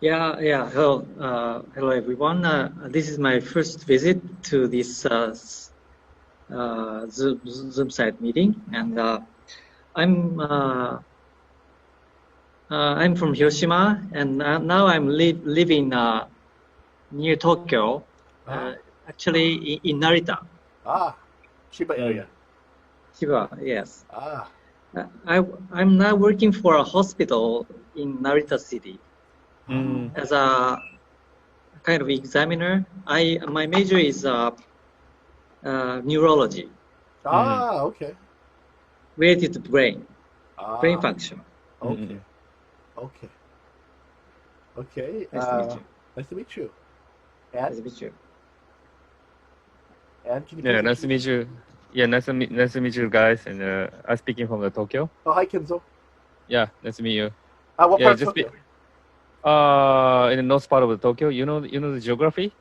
Yeah. Hello everyone. This is my first visit to this Zoom site meeting, and I'm from Hiroshima, and now I'm living near Tokyo. Actually, in Narita. Chiba area. Chiba, yes. I'm now working for a hospital in Narita City as a kind of examiner. My major is neurology. Okay. Related to brain function. Okay. Nice to meet you. Nice to meet you. Nice to meet you. And can you Yeah, nice to meet you. Yeah, nice to meet you guys. And I'm speaking from Tokyo. Oh, hi, Kenzo. Yeah, nice to meet you. What part of Tokyo? In the north part of Tokyo. You know the geography?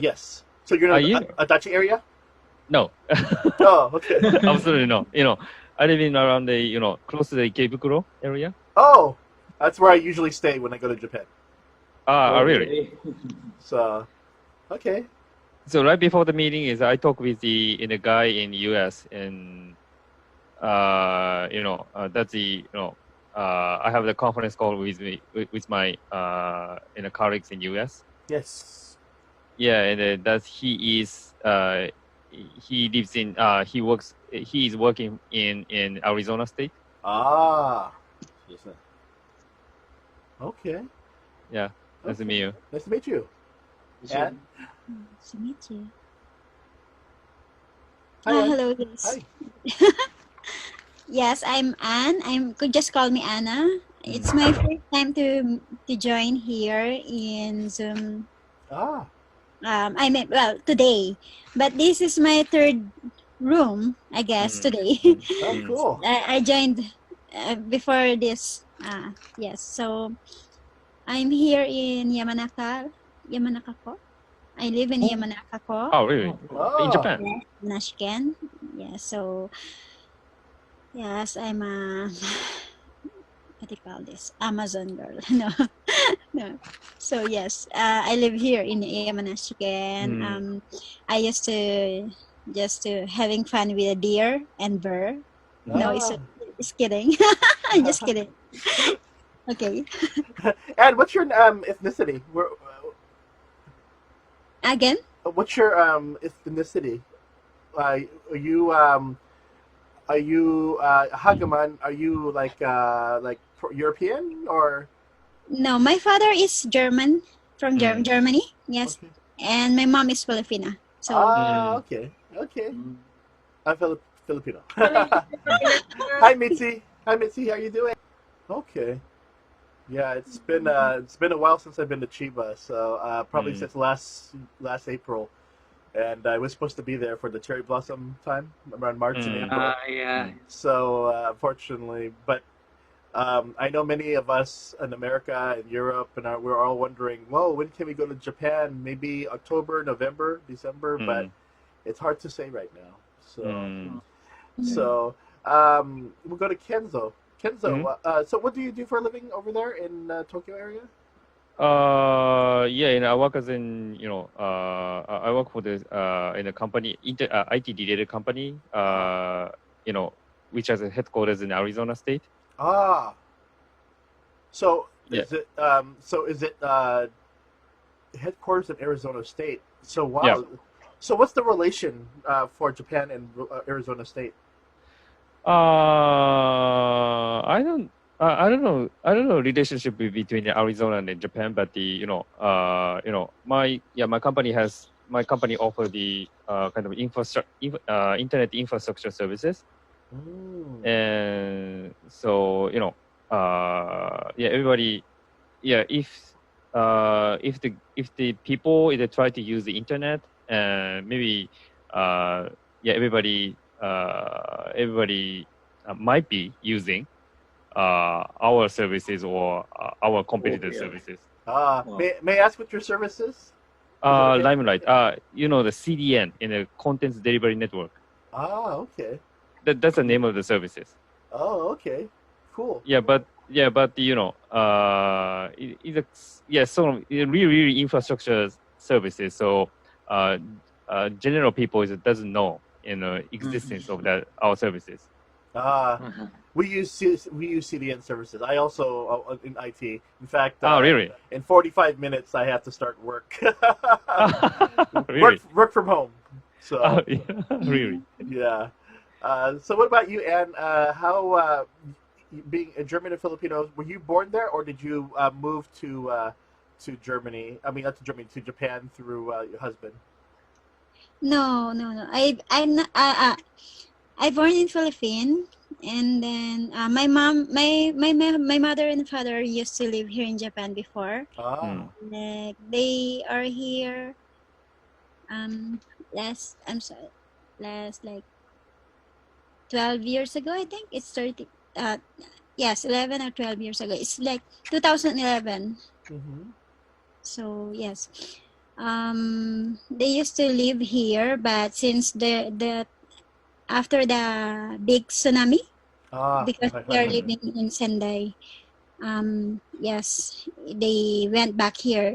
Yes. So you're in Adachi area? No. Oh, okay. Absolutely no. I live in around the close to the Ikebukuro area. Oh, that's where I usually stay when I go to Japan. Really? So, okay. So right before the meeting I talked with the guy in the U.S. and that's the I have the conference call with my colleagues in U.S. Yes. Yeah, and he is working in Arizona State. Okay. Yeah, nice to meet you. Nice to meet you. Anne? Nice to meet you. Hi, hello. Yes. Hi. Yes, I'm Anne. Could just call me Anna. It's my first time to join here in Zoom. Today, but this is my third room, I guess, today. Oh, cool. I joined before this. Yes, so I'm here in Yamanaka ko. I live in Yamanaka ko. Oh, really? In Japan? Yes, Nashken. Yeah, so yes, I'm a what do you call this? Amazon girl. No. So yes, I live here in Yamanashken. I used to having fun with a deer and bear. No, it's kidding. I'm just kidding. Okay. And what's your ethnicity? Again? What's your ethnicity? Are you Hagaman? Are you like European or? No, my father is German from Germany. Yes, Okay. and my mom is Filipina. So. Okay. I'm Filipino. Hi, Mitzi. How you doing? Okay. Yeah, it's been a while since I've been to Chiba, so probably since last April, and I was supposed to be there for the cherry blossom time around March and April. Yeah. So unfortunately, but I know many of us in America and Europe, and we're all wondering, whoa, when can we go to Japan? Maybe October, November, December, but it's hard to say right now. So we'll go to Kenzo. Kenzo, so what do you do for a living over there in Tokyo area? I work as I work for this in a company, IT related company, which has a headquarters in Arizona State. So is it headquarters in Arizona State? So wow. Yeah. So what's the relation for Japan and Arizona State? I don't know relationship between Arizona and Japan, but my company offer the kind of internet infrastructure services, and so everybody, if the people either try to use the internet, maybe everybody might be using our services or our competitor services. May I ask what your service is? Limelight, the CDN in the Contents Delivery Network. Okay. That's the name of the services. Oh, okay. Cool. Yeah, but yeah, but so really infrastructure services. So general people doesn't know existence of our services. We use CDN services. I also in IT. In fact, Really? in 45 minutes I have to start work. Really? Work from home. So Yeah, really? yeah. So what about you, Anne? How being a German and Filipino, were you born there, or did you move to Germany? I mean, not to Germany, to Japan through your husband. No. I'm not, I born in Philippines, and then my mother and father used to live here in Japan before. Like they are here. Last like 12 years ago, I think it's 30. Yes, 11 or 12 years ago. It's like 2011. So yes, they used to live here, but since the after the big tsunami, because they are living in Sendai, yes, they went back here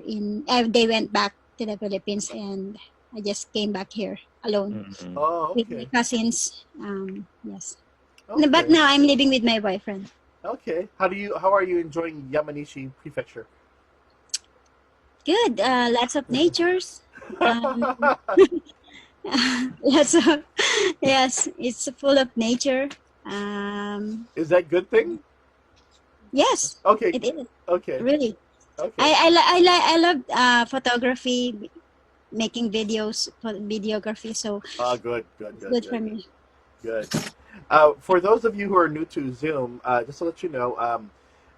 they went back to the Philippines, and I just came back here alone with my cousins. Yes, but now I'm living with my boyfriend. Okay. How are you enjoying Yamanishi Prefecture? Good. Lots of natures. Lots of yes, it's full of nature. Is that a good thing? Yes. Okay. It is. Okay. Really. Okay. I love photography, making videography. So Good. good for me. Good. For those of you who are new to Zoom, just to let you know,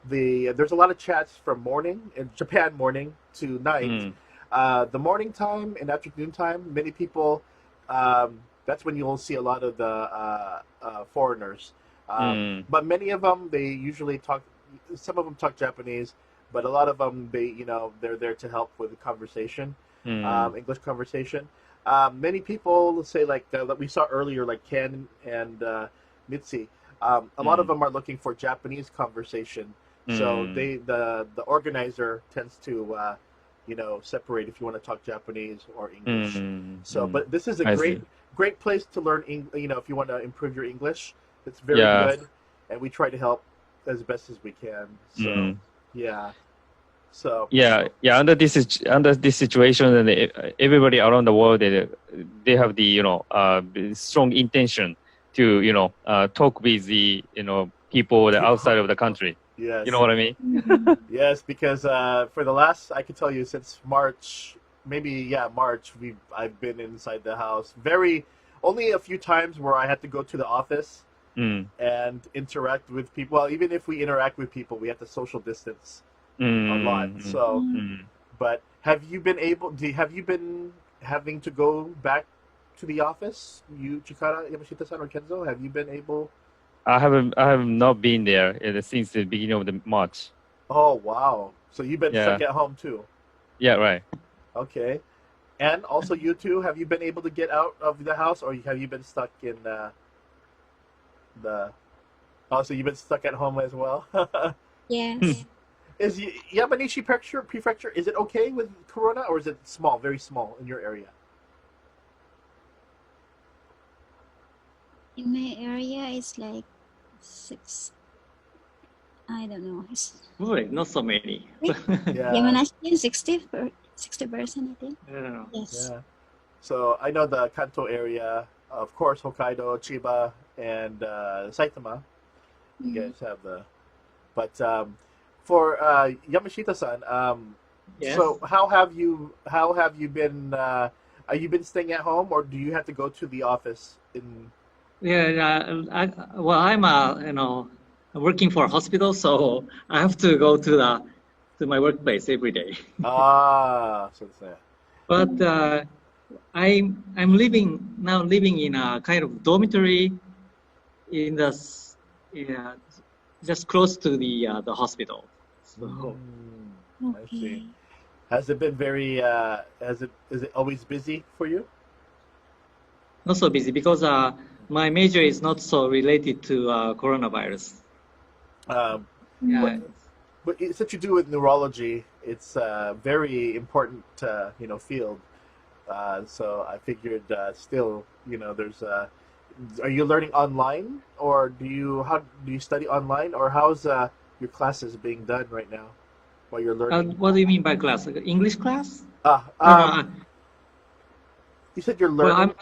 there's a lot of chats from morning in Japan morning to night. The morning time and afternoon time, many people. That's when you'll see a lot of the foreigners. But many of them, they usually talk. Some of them talk Japanese, but a lot of them, they're there to help with the conversation, English conversation. Many people say like we saw earlier, like Ken and Mitzi. A lot of them are looking for Japanese conversation. So the organizer tends to separate if you want to talk Japanese or English. So, but this is a great place to learn. If you want to improve your English, it's very good, and we try to help as best as we can. So yeah. So under this situation, and everybody around the world, they have the strong intention to talk with the people outside of the country. Yes. You know what I mean? Yes, because for the last, I can tell you, since March, March, I've been inside the house. Only a few times where I had to go to the office and interact with people. Well, even if we interact with people, we have to social distance a lot. So, but have you been having to go back to the office? You, Chikara, Yamashita-san, or Kenzo, have you been able? I have not been there since the beginning of the March. Oh wow! So you've been stuck at home too. Yeah, right. Okay, and also you too. Have you been able to get out of the house, or have you been stuck in the? Oh, so you've been stuck at home as well. Yes. Is Yamanishi Prefecture? Is it okay with Corona, or is it small, very small in your area? In my area, it's like 6. I don't know. Not so many. Yamanashi, 60%, I think. Yeah. Yes. Yeah. So I know the Kanto area, of course, Hokkaido, Chiba, and Saitama. You guys have but for Yamashita-san, Yes. so how have you been? Are you been staying at home, or do you have to go to the office in? I'm working for a hospital, so I have to go to my workplace every day. So to say. But I'm living in a kind of dormitory in just close to the hospital. So I see. Has it been very? Is it always busy for you? not so busy because my major is not so related to coronavirus. Yeah. But since you do with neurology, it's a very important, field. So I figured still, there's. Are you learning online, or how do you study online, or how's your classes being done right now while you're learning? What do you mean by class? English class? You said you're Well, learning.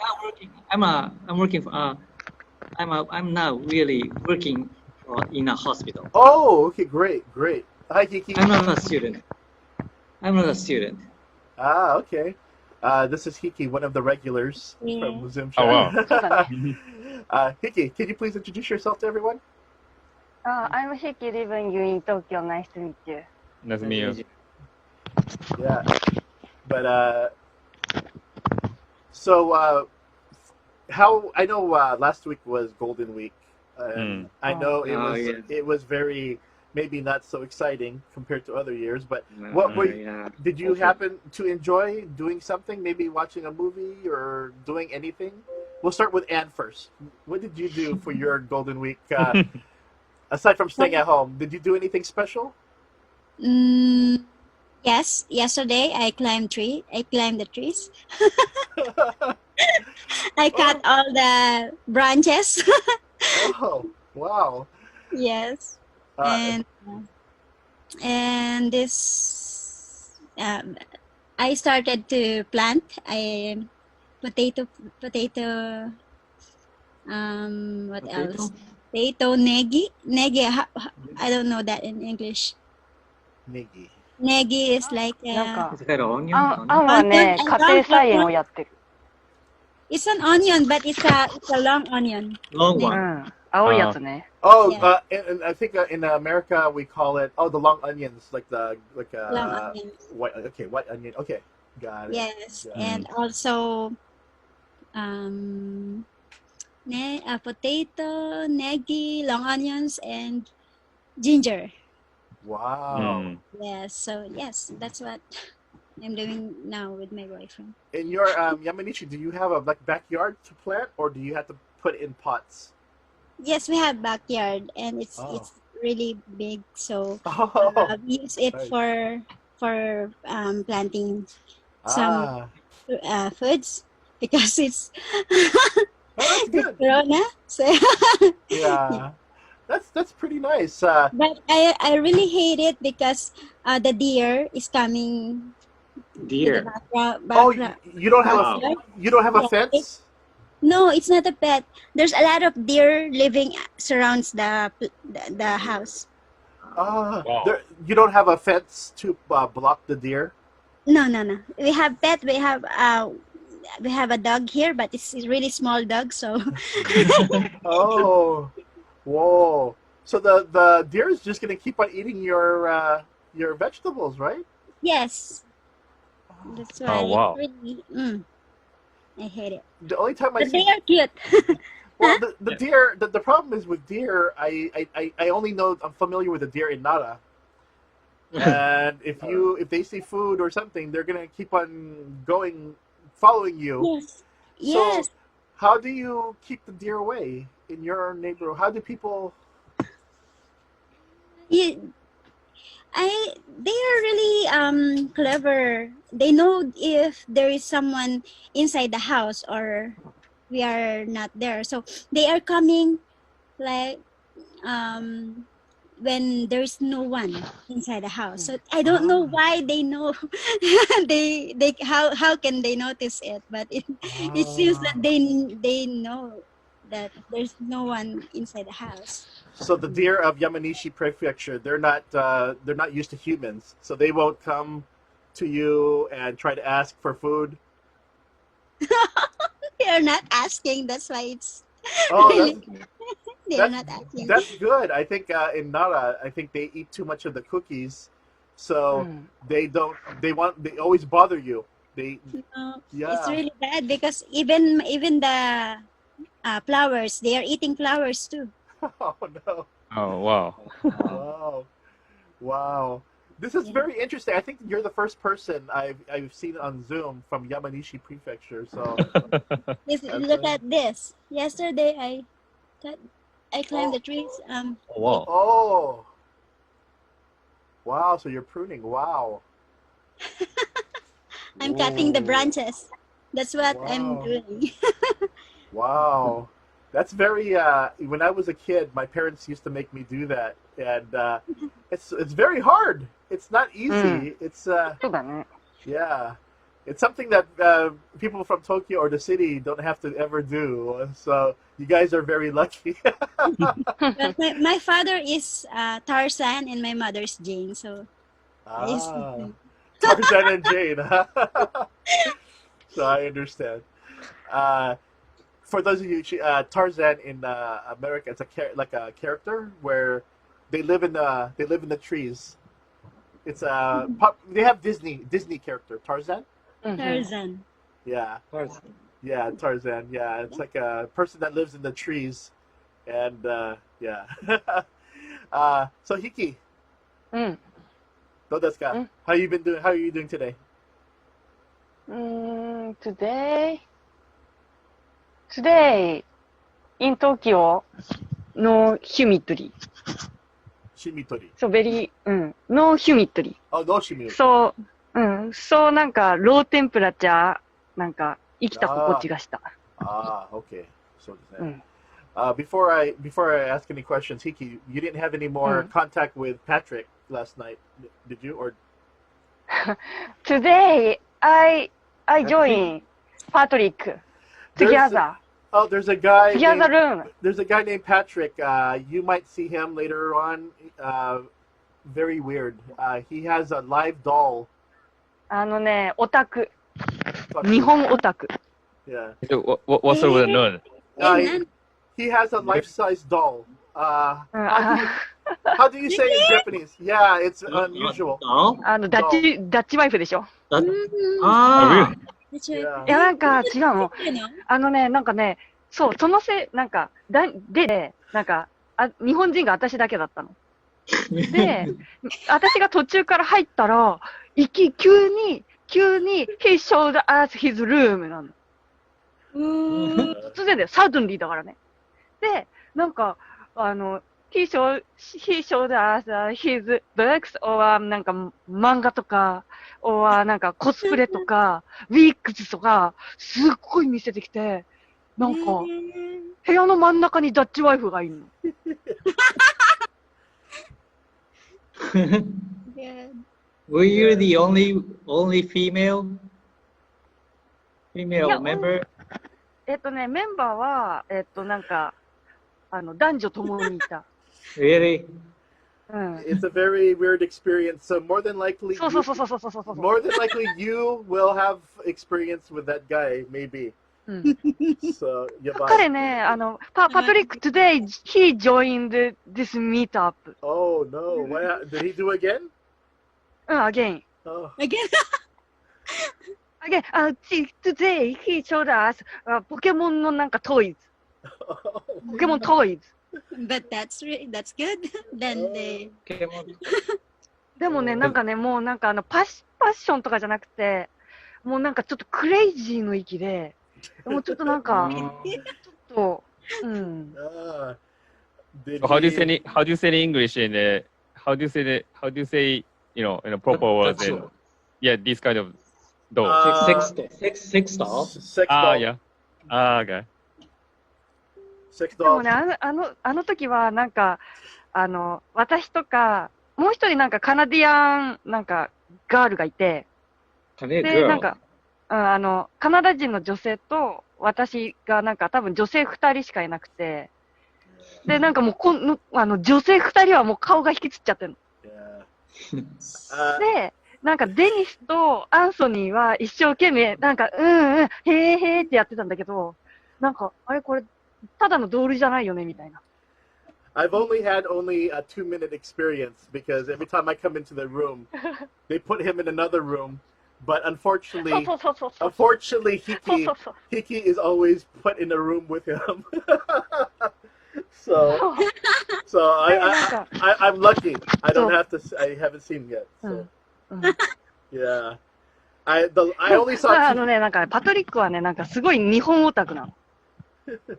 I'm now working. I'm working for. I'm now really working in a hospital. Oh, okay, great. Hi, Kiki. I'm not a student. Ah, okay. This is Hiki, one of the regulars from Zoom chat. Oh, wow. Hiki, can you please introduce yourself to everyone? I'm Hiki, living in Tokyo. Nice to meet you. Nice to meet you. Yeah. But, so, how, I know last week was Golden Week. I know it was very, maybe not so exciting compared to other years, but did you happen to enjoy doing something, maybe watching a movie or doing anything? We'll start with Anne first. What did you do for your Golden Week, aside from staying at home? Did you do anything special? Yes, yesterday I climbed the trees. I cut all the branches. Oh, wow. Yes. And this I started to plant a potato what else? Potato negi. I don't know that in English. Negi. Negi is like It's kind of onion. アンはね、家庭菜園をやってる。 it's an onion, but it's a long onion. Long う one. ん。青いやつね。Oh, Yeah. and I think in America we call it the long onions, like Long onions. white onion. Okay, got it. Yes, Yeah. and also potato, negi, long onions, and ginger. Wow. Yes, so yes, that's what I'm doing now with my boyfriend. In your Yamanishi, do you have a backyard to plant, or do you have to put in pots? Yes, we have backyard, and it's really big, so we use it Nice. for planting some foods because it's that's good. Corona. So Yeah, that's pretty nice. but I really hate it because the deer is coming. Deer. Oh, you don't have a fence? No, it's not a pet. There's a lot of deer living surrounds the house. You don't have a fence to block the deer? No. We have pet. We have a dog here, but it's a really small dog. So. Oh, whoa! So the deer is just gonna keep on eating your vegetables, right? Yes. That's why. Oh, wow. Really, I hate it. The only time I But see they are cute. well, the deer. The problem is with deer. I only know I'm familiar with the deer in Nara, and if they see food or something, they're gonna keep on following you. Yes. So, Yes. how do you keep the deer away in your neighborhood? How do people? They are really clever. They know if there is someone inside the house or we are not there. So they are coming like when there's no one inside the house. So I don't know why they know. they how can they notice it? But it seems that they know that there's no one inside the house. So the deer of Yamanishi Prefecture, they're not used to humans, so they won't come to you and try to ask for food. They are not asking. That's why it's Oh, really, they are not asking. that's good. I think in Nara, I think they eat too much of the cookies, so they always bother you. It's really bad because even the flowers, they are eating flowers too. Oh no! Oh, wow. Wow! This is very interesting. I think you're the first person I've seen on Zoom from Yamanishi Prefecture. So Look at this. Yesterday I climbed the trees. Wow. Oh, Wow, so you're pruning. Wow. I'm cutting the branches. That's what I'm Wow. doing. Wow. That's very when I was a kid, my parents used to make me do that, and it's very hard. It's not easy. It's そうだね。 yeah. It's something that people from Tokyo or the city don't have to ever do. So you guys are very lucky. But my father is Tarzan and my mother's Jane. So Tarzan and Jane. So I understand. For those of you, Tarzan in America, it's like a character where they live in the trees. It's they have Disney character Tarzan. Tarzan. Yeah, Tarzan. yeah, Tarzan. Yeah, it's like a person that lives in the trees, and yeah. So Hiki, うん。どうですか? How you been doing? How are you doing today? Today in Tokyo, no humidity. Shimitori. So very, no humidity. Oh, no shimitori. So なんか、low temperature、なんか、生きた心地がした。Okay. So before I ask any questions, Hiki, you didn't have any more contact with Patrick last night, did you? Or Today, I join Patrick together. Oh, there's a guy. Together room. There's a guy named Patrick. You might see him later on. Very weird. He has a live doll. あのね、オタク。日本オタク。Yeah. What's over the nerd? He has a life-size doll. How do you say it in Japanese? Yeah, it's unusual. ダッチワイフでしょ。あいや、なんか違うの。なんかね、そう、そのせい、なんか、なんか、日本人が私だけだったの。で、私が途中から入ったら、急に、he showed us his room なの。突然で、suddenly だからね。で、なんか、he showed us his books or なんか漫画とか、or なんかコスプレとか、ウィッグスとか、すっごい見せてきて、なんか、部屋の真ん中にダッチワイフがいるの。Were you the only female member? メンバーは、なんか、男女ともにいた。Really? It's a very weird experience. So more than likely, more than likely you will have experience with that guy, maybe. So, 彼ね、パトリック today he joined this meetup. Oh no! Did he do again? Again. Oh. Again? Today he showed us ポケモンのなんかトイズ。ポケモントイズ。But that's good. Then they. でもね、なんかね、もうなんかパッションとかじゃなくて、もうなんかちょっとクレイジーの域で、もうちょっとなんか、ちょっと、How do you say in English in how do you say in a proper words in this kind of doll? Sex doll? Yeah. Okay. でもね、あの時はなんか、私とか、もう一人なんかカナディアンなんかガールがいて、で、なんか、カナダ人の女性と私がなんか多分女性2人しかいなくて、で、なんかもう女性2人はもう顔が引きつっちゃってるの。で、なんかデニスとアンソニーは一生懸命、なんか、へーってやってたんだけど、なんか、あれこれ、ただのドールじゃないよねみたいな。I've only had a 2-minute experience because every time I come into the room, they put him in another room. But unfortunately, Hiki is always put in a room with him. so I'm lucky. I haven't seen him yet. So. Yeah. I only saw. なんかパトリックはね、なんかすごい日本オタクなの。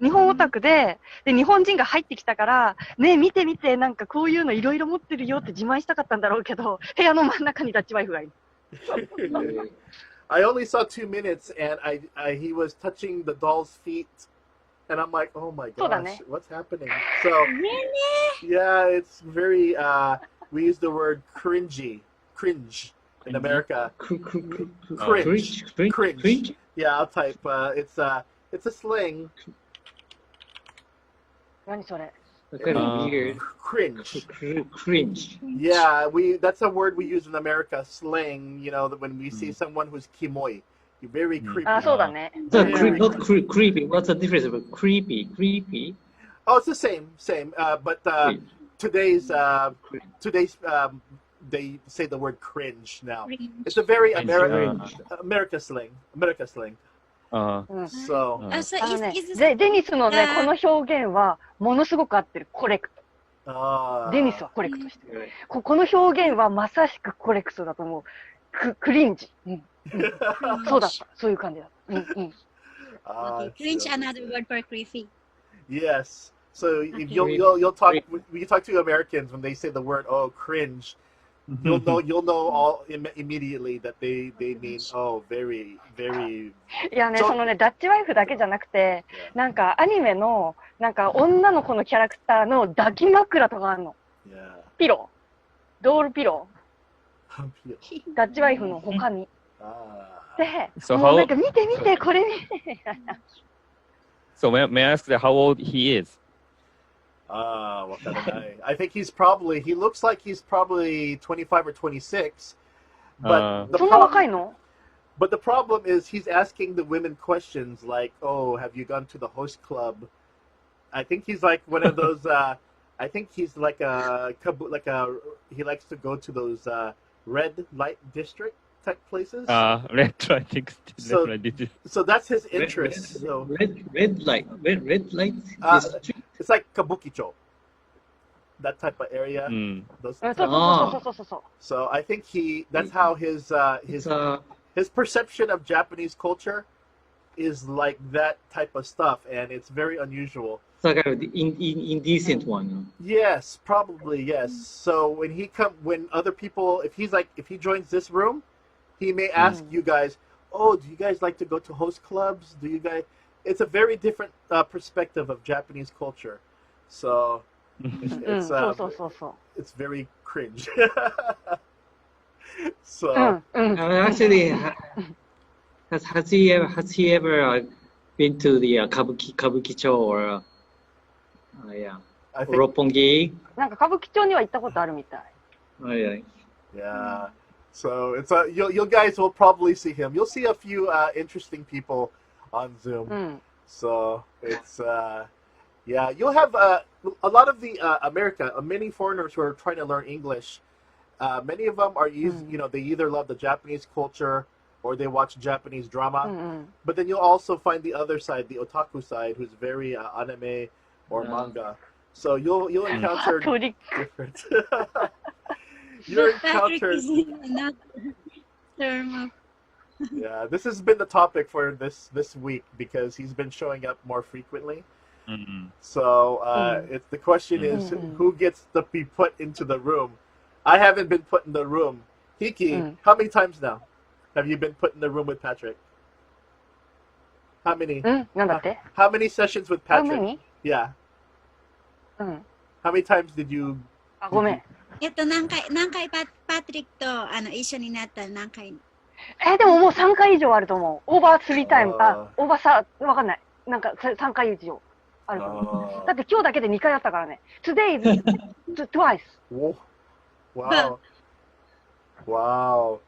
日本オタクで、日本人が入ってきたから、ね、見て見て、なんかこういうのいろいろ持ってるよって自慢したかったんだろうけど、部屋の真ん中にダッチワイフがいる。I only saw 2 minutes, and he was touching the doll's feet, and I'm like, oh my gosh, what's happening? So, yeah, it's very. We use the word cringe in America. Cringe. Yeah, I'll type. It's a slang. 何それ Kind of weird. Cringe. Cringe. Yeah, that's a word we use in America, slang, when we see someone who's kimoi. You're very creepy. あ、そうだね。Not creepy. What's the difference about creepy? Creepy? Oh, it's the same. But today's they say the word cringe now. It's a very America slang. So. デニスのね、この表現はものすごく合ってる。コレクト。デニスはコレクトしてる。この表現はまさしくコレクトだと思う。クリンジ。そうだった。そういう感じだった。Cringe, another word for creepy. Yes. So you'll talk when you talk to Americans when they say the word cringe, you'll know all immediately that they mean very very. いやね、そのねダッチワイフだけじゃなくて、なんかアニメのなんか女の子のキャラクターの抱き枕とかあるの。ピロー、ドールピロー。ダッチワイフの他に。で、もうなんか見てこれ見て。So may I ask how old he is? I think he looks like he's probably 25 or 26. But the problem is he's asking the women questions like, oh, have you gone to the host club? I think he's like one of those, I think he's he likes to go to those red light district type places. Red light district. So that's his interest. Red light district. It's like Kabukicho, that type of area. So I think that's how his perception of Japanese culture is like that type of stuff, and it's very unusual. So kind of indecent one. Yes, probably yes. So when other people, if he joins this room, he may ask you guys, oh, do you guys like to go to host clubs? Do you guys? It's a very different perspective of Japanese culture. So it's very cringe. So actually, has he ever been to the Kabukicho or Roppongi? なんか歌舞伎町には行ったことあるみたい。Yeah. So it's you guys will probably see him. You'll see a few interesting people on Zoom. So it's you'll have a lot of the many foreigners who are trying to learn English. Many of them are they either love the Japanese culture or they watch Japanese drama. But then you'll also find the other side, the otaku side, who's very anime or manga. So you'll encounter different. You'll encounter. Yeah, this has been the topic for this week because he's been showing up more frequently. So the question is who gets to be put into the room. I haven't been put in the room. Hiki, how many times now have you been put in the room with Patrick? How many? How many sessions with Patrick? How many? Yeah. How many times did you? ごめん。何回パトリックと一緒になったら何回？でももう3回以上あると思う。オーバー3タイム、オーバーわかんない。なんか3回以上あると思う。だって今日だけで2回あったからね。Today is twice. Wow. Wow.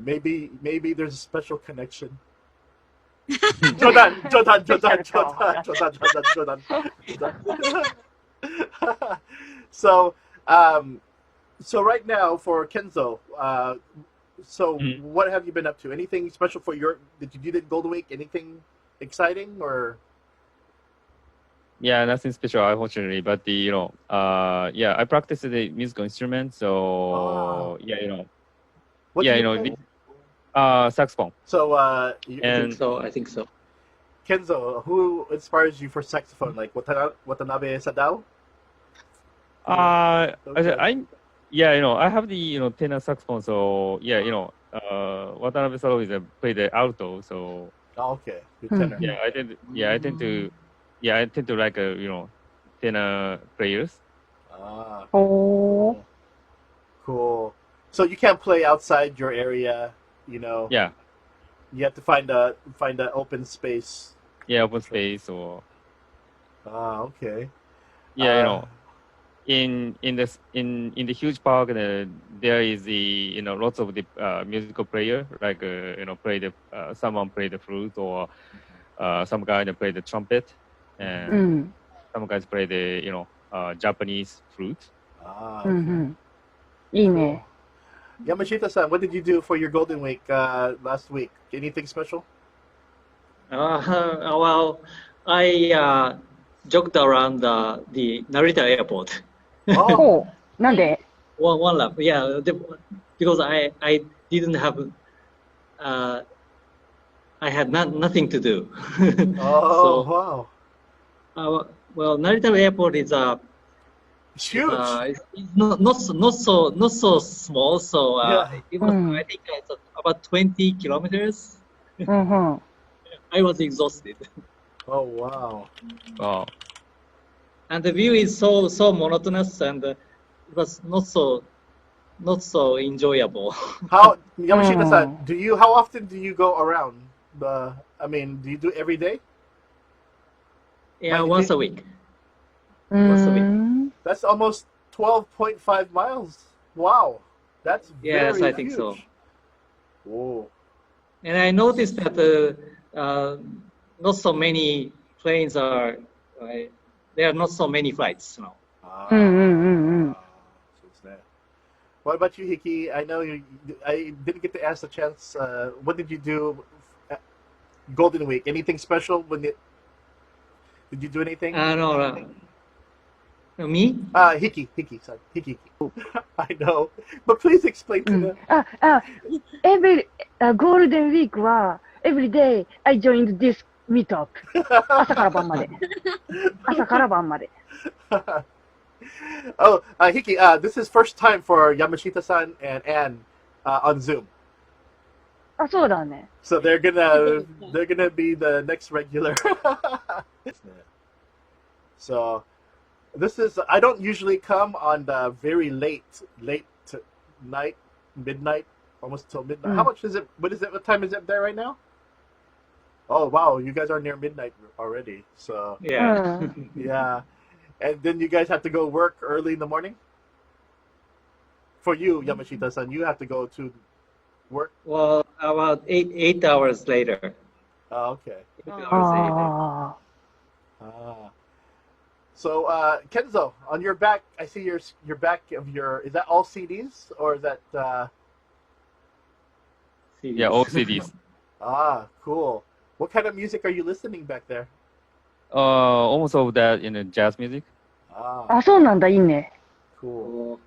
Maybe there's a special connection. Jodan. So right now for Kenzo, what have you been up to? Anything special for did you do Golden Week? Anything exciting or? Yeah, nothing special, unfortunately. But I practice the musical instrument. So saxophone. So I think so. Kenzo, who inspires you for saxophone? Like Watanabe Sadao? Yeah, I have the tenor saxophone, so yeah, Watanabe Salo is play the alto, so Oh, okay, good tenor. yeah, I tend to like tenor players. Ah, Oh. cool. So you can't play outside your area, Yeah, You have to find a open space. yeah, open space or Ah, okay. yeah, in the huge park, there is the lots of the musical player like someone play the flute or some guy that play the trumpet and some guys play the Japanese flute. Ah, うんう okay. ん。いいね。 Yamashita-san, what did you do for your Golden Week last week? Anything special? Well, I jogged around the Narita airport. Oh, ほう。なんで one lap, yeah, because I didn't have I had nothing to do. oh, So, wow. well, Narita airport is It's huge. it's not so small. So Yeah. it was Mm. I think it's about 20 kilometers. うんうん。 I was exhausted, Oh, wow. Oh, and the view is so monotonous, and it was not so enjoyable. Yamashita-san, Mm. how often do you go around? Do you do it every day? Yeah, Like, once a week. う Once a ー week. ん。 That's almost 12.5 miles. Wow. That's Yes, very I think so. huge. Whoa. And I noticed that not so many planes are. There are not so many flights now. Ah, うんうんうんうん。 so it's that. What about you, Hiki? I know I didn't get to ask the chance. What did you do at Golden Week? Anything special? Did you do anything? No, me? Hiki, sorry. Hiki. I know. But please explain う to ん them. ゴールデンウィークは、every day I joined this meetup. 朝から晩まで。朝から晩まで。 Oh, Hiki, this is first time for Yamashita-san and Anne on Zoom. あ、そうだね。 So they're gonna be the next regular. So I don't usually come on the very late night, midnight, almost till midnight. How much is it? What time is it there right now? Oh wow, you guys are near midnight already. So う Yeah. ん。 yeah, and then you guys have to go work early in the morning. For you, Yamashita-san, you have to go to work. Well, about eight hours later. Oh, okay. 8 hours later. ああ。 Ah. So, Kenzo, on your back, I see your back of your. Is that all CDs or is that? CDs. yeah, all CDs. Cool. What kind of music are you listening back there? Almost of that jazz music. Ah, あ、そうなんだ、いいね。 cool.